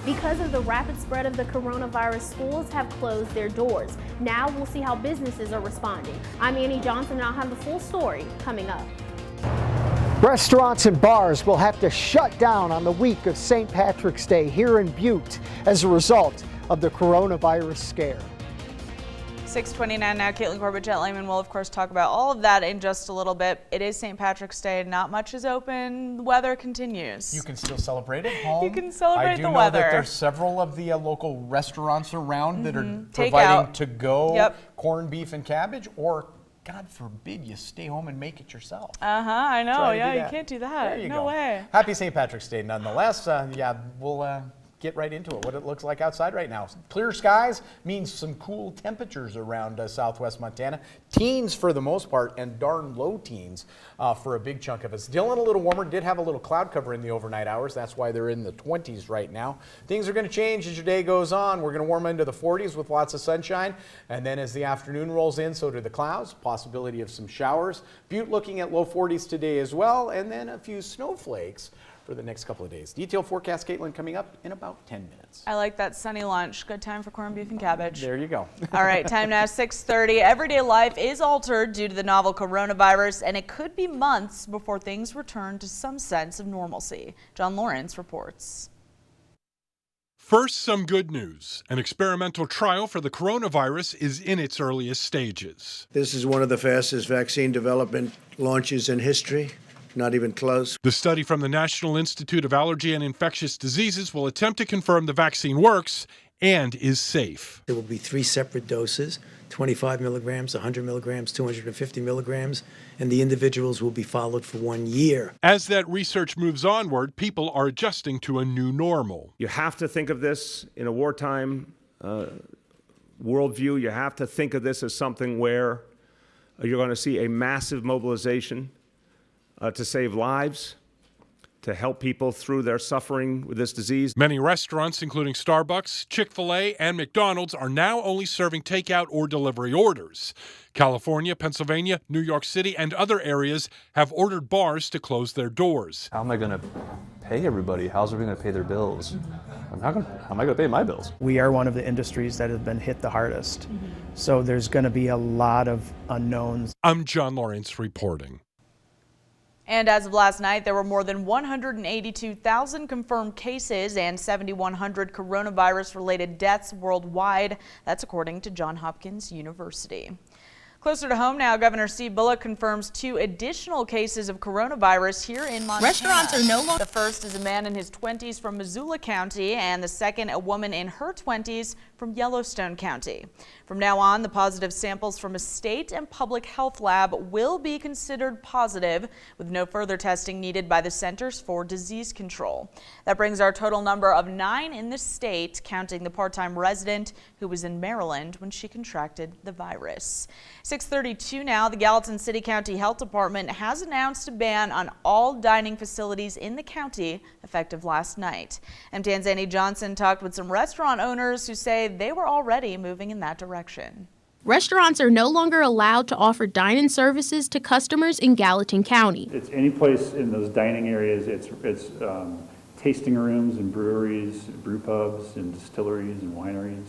Because of the rapid spread of the coronavirus, schools have closed their doors. Now we'll see how businesses are responding. I'm Annie Johnson, and I'll have the full story coming up. Restaurants and bars will have to shut down on the week of St. Patrick's Day here in Butte as a result of the coronavirus scare. 6:29 now. Caitlin Corbett, Jet Lehman will, of course, talk about all of that in just a little bit. It is St. Patrick's Day. Not much is open. The weather continues. You can still celebrate at home. You can celebrate the weather. I do know that there's several of the local restaurants around that are providing to-go corned beef and cabbage, or God forbid you stay home and make it yourself. I know. Yeah, you can't do that. There you no go. way. Happy St. Patrick's Day nonetheless. We'll get right into it, what it looks like outside right now. Clear skies means some cool temperatures around southwest Montana. Teens for the most part, and darn low teens for a big chunk of us. Dillon a little warmer, did have a little cloud cover in the overnight hours. That's why they're in the 20s right now. Things are going to change as your day goes on. We're going to warm into the 40s with lots of sunshine. And then as the afternoon rolls in, so do the clouds. Possibility of some showers. Butte looking at low 40s today as well. And then a few snowflakes for the next couple of days. Detailed forecast, Caitlin, coming up in about 10 minutes. I like that sunny lunch. Good time for corned beef and cabbage. There you go. All right, time now 6:30. Everyday life is altered due to the novel coronavirus, and it could be months before things return to some sense of normalcy. John Lawrence reports. First, some good news. An experimental trial for the coronavirus is in its earliest stages. This is one of the fastest vaccine development launches in history. Not even close. The study from the National Institute of Allergy and Infectious Diseases will attempt to confirm the vaccine works and is safe. There will be 3 separate doses, 25 milligrams, 100 milligrams, 250 milligrams, and the individuals will be followed for 1 year. As that research moves onward, people are adjusting to a new normal. You have to think of this in a wartime worldview. You have to think of this as something where you're going to see a massive mobilization to save lives, to help people through their suffering with this disease. Many restaurants, including Starbucks, Chick-fil-A, and McDonald's, are now only serving takeout or delivery orders. California, Pennsylvania, New York City, and other areas have ordered bars to close their doors. How am I going to pay everybody? How's everybody going to pay their bills? How am I going to pay my bills? We are one of the industries that have been hit the hardest. So there's going to be a lot of unknowns. I'm John Lawrence reporting. And as of last night, there were more than 182,000 confirmed cases and 7,100 coronavirus-related deaths worldwide. That's according to Johns Hopkins University. Closer to home now, Governor Steve Bullock confirms 2 additional cases of coronavirus here in Montana. Restaurants are no longer. The first is a man in his 20s from Missoula County, and the second a woman in her 20s from Yellowstone County. From now on, the positive samples from a state and public health lab will be considered positive, with no further testing needed by the Centers for Disease Control. That brings our total number of 9 in the state, counting the part-time resident who was in Maryland when she contracted the virus. 6:32 now, the Gallatin City County Health Department has announced a ban on all dining facilities in the county effective last night. MTN's Annie Johnson talked with some restaurant owners who say they were already moving in that direction. Restaurants are no longer allowed to offer dine-in services to customers in Gallatin County. It's any place in those dining areas. It's tasting rooms and breweries, brew pubs and distilleries and wineries.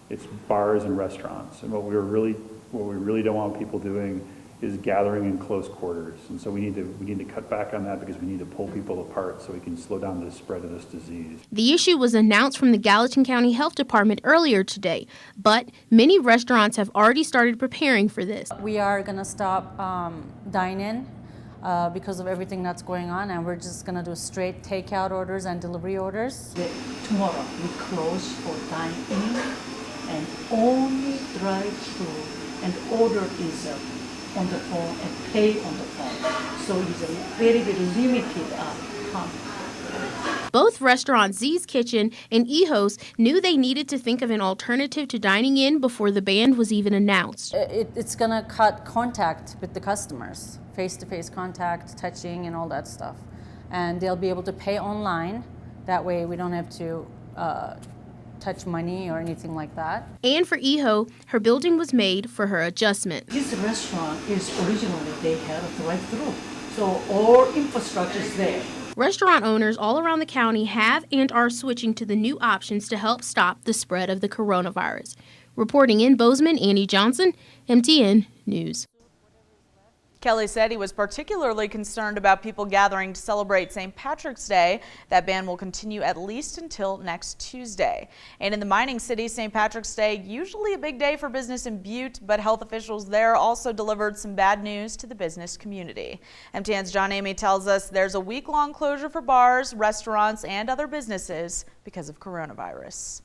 It's bars and restaurants. And what we really don't want people doing is gathering in close quarters. And so we need to cut back on that because we need to pull people apart so we can slow down the spread of this disease. The issue was announced from the Gallatin County Health Department earlier today, but many restaurants have already started preparing for this. We are going to stop dine-in because of everything that's going on, and we're just going to do straight takeout orders and delivery orders. Tomorrow we close for dine-in and only drive-through, and order is on the phone and pay on the phone. So it's a very, very limited count. Both restaurants, Z's Kitchen and Ejos, knew they needed to think of an alternative to dining in before the ban was even announced. It's going to cut contact with the customers, face-to-face contact, touching, and all that stuff. And they'll be able to pay online. That way we don't have to touch money or anything like that. And for Ejo, her building was made for her adjustment. This restaurant is originally, they had a drive-through. So all infrastructure is there. Restaurant owners all around the county have and are switching to the new options to help stop the spread of the coronavirus. Reporting in Bozeman, Annie Johnson, MTN News. Kelly said he was particularly concerned about people gathering to celebrate St. Patrick's Day. That ban will continue at least until next Tuesday. And in the mining city, St. Patrick's Day, usually a big day for business in Butte, but health officials there also delivered some bad news to the business community. MTN's John Amy tells us there's a week-long closure for bars, restaurants, and other businesses because of coronavirus.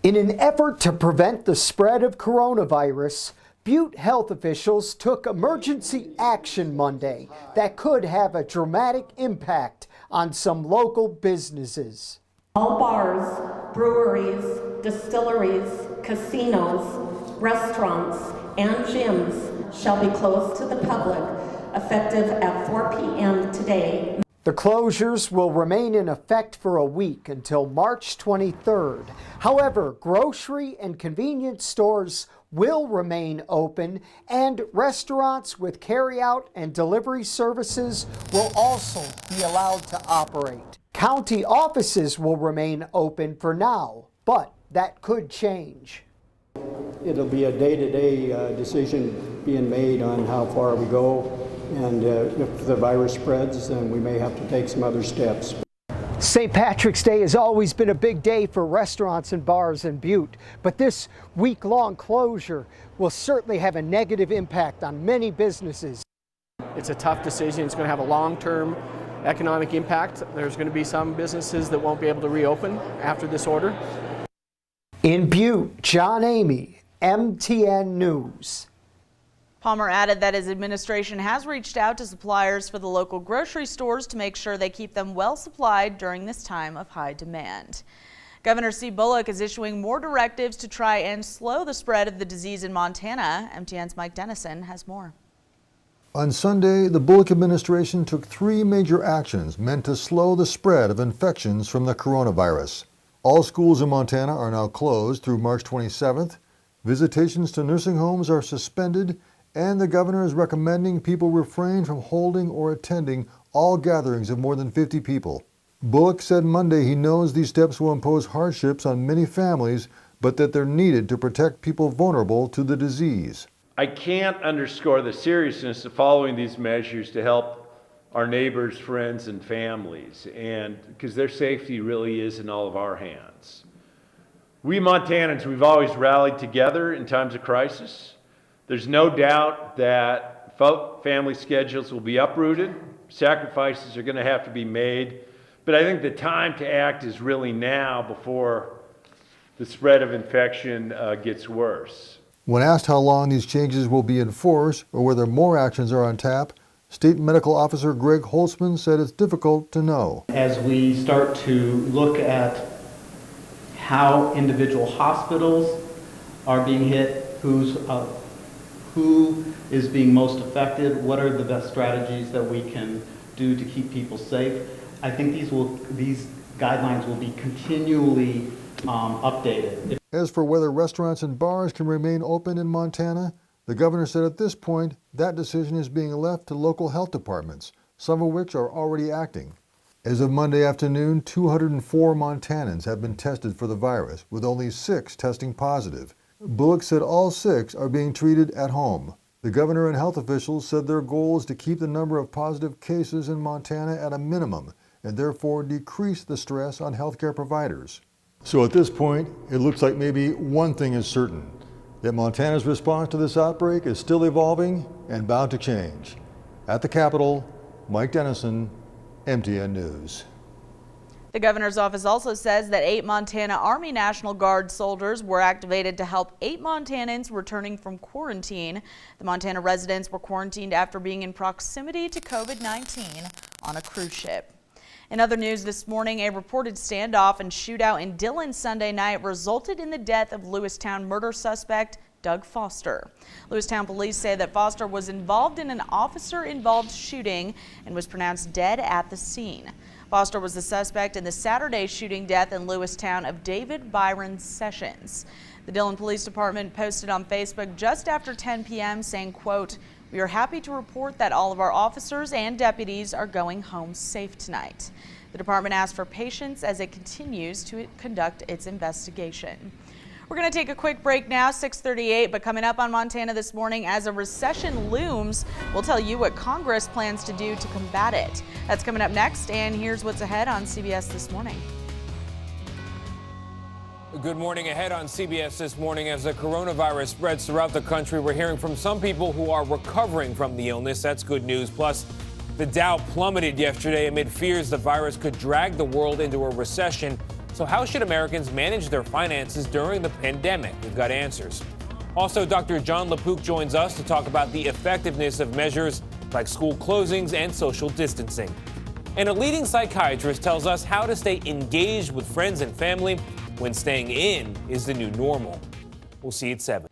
In an effort to prevent the spread of coronavirus, Butte health officials took emergency action Monday that could have a dramatic impact on some local businesses. All bars, breweries, distilleries, casinos, restaurants, and gyms shall be closed to the public effective at 4 p.m. today. The closures will remain in effect for a week until March 23rd. However, grocery and convenience stores will remain open, and restaurants with carry-out and delivery services will also be allowed to operate. County offices will remain open for now, but that could change. It'll be a day-to-day decision being made on how far we go, and if the virus spreads, then we may have to take some other steps. St. Patrick's Day has always been a big day for restaurants and bars in Butte, but this week-long closure will certainly have a negative impact on many businesses. It's a tough decision. It's going to have a long-term economic impact. There's going to be some businesses that won't be able to reopen after this order. In Butte, John Amy, MTN News. Palmer added that his administration has reached out to suppliers for the local grocery stores to make sure they keep them well supplied during this time of high demand. Governor Bullock is issuing more directives to try and slow the spread of the disease in Montana. MTN's Mike Dennison has more. On Sunday, the Bullock administration took 3 major actions meant to slow the spread of infections from the coronavirus. All schools in Montana are now closed through March 27th. Visitations to nursing homes are suspended, and the governor is recommending people refrain from holding or attending all gatherings of more than 50 people. Bullock said Monday he knows these steps will impose hardships on many families, but that they're needed to protect people vulnerable to the disease. I can't underscore the seriousness of following these measures to help our neighbors, friends, and families, and because their safety really is in all of our hands. We Montanans, we've always rallied together in times of crisis. There's no doubt that family schedules will be uprooted. Sacrifices are going to have to be made. But I think the time to act is really now before the spread of infection gets worse. When asked how long these changes will be enforced or whether more actions are on tap, State Medical Officer Greg Holtzman said it's difficult to know. As we start to look at how individual hospitals are being hit, who is being most affected, what are the best strategies that we can do to keep people safe. I think these guidelines will be continually updated. As for whether restaurants and bars can remain open in Montana, the governor said at this point that decision is being left to local health departments, some of which are already acting. As of Monday afternoon, 204 Montanans have been tested for the virus, with only 6 testing positive. Bullock said all 6 are being treated at home. The governor and health officials said their goal is to keep the number of positive cases in Montana at a minimum and therefore decrease the stress on healthcare providers. So at this point, it looks like maybe one thing is certain, that Montana's response to this outbreak is still evolving and bound to change. At the Capitol, Mike Dennison, MTN News. The governor's office also says that 8 Montana Army National Guard soldiers were activated to help 8 Montanans returning from quarantine. The Montana residents were quarantined after being in proximity to COVID-19 on a cruise ship. In other news this morning, a reported standoff and shootout in Dillon Sunday night resulted in the death of Lewistown murder suspect Doug Foster. Lewistown police say that Foster was involved in an officer-involved shooting and was pronounced dead at the scene. Foster was the suspect in the Saturday shooting death in Lewistown of David Byron Sessions. The Dillon Police Department posted on Facebook just after 10 p.m. saying, quote, We are happy to report that all of our officers and deputies are going home safe tonight. The department asked for patience as it continues to conduct its investigation. We're going to take a quick break now, 6:38, but coming up on Montana this morning, as a recession looms, we'll tell you what Congress plans to do to combat it. That's coming up next, and here's what's ahead on CBS This Morning. Good morning. Ahead on CBS This Morning, as the coronavirus spreads throughout the country, we're hearing from some people who are recovering from the illness. That's good news. Plus, the Dow plummeted yesterday amid fears the virus could drag the world into a recession. So how should Americans manage their finances during the pandemic? We've got answers. Also, Dr. John LaPook joins us to talk about the effectiveness of measures like school closings and social distancing. And a leading psychiatrist tells us how to stay engaged with friends and family when staying in is the new normal. We'll see you at 7.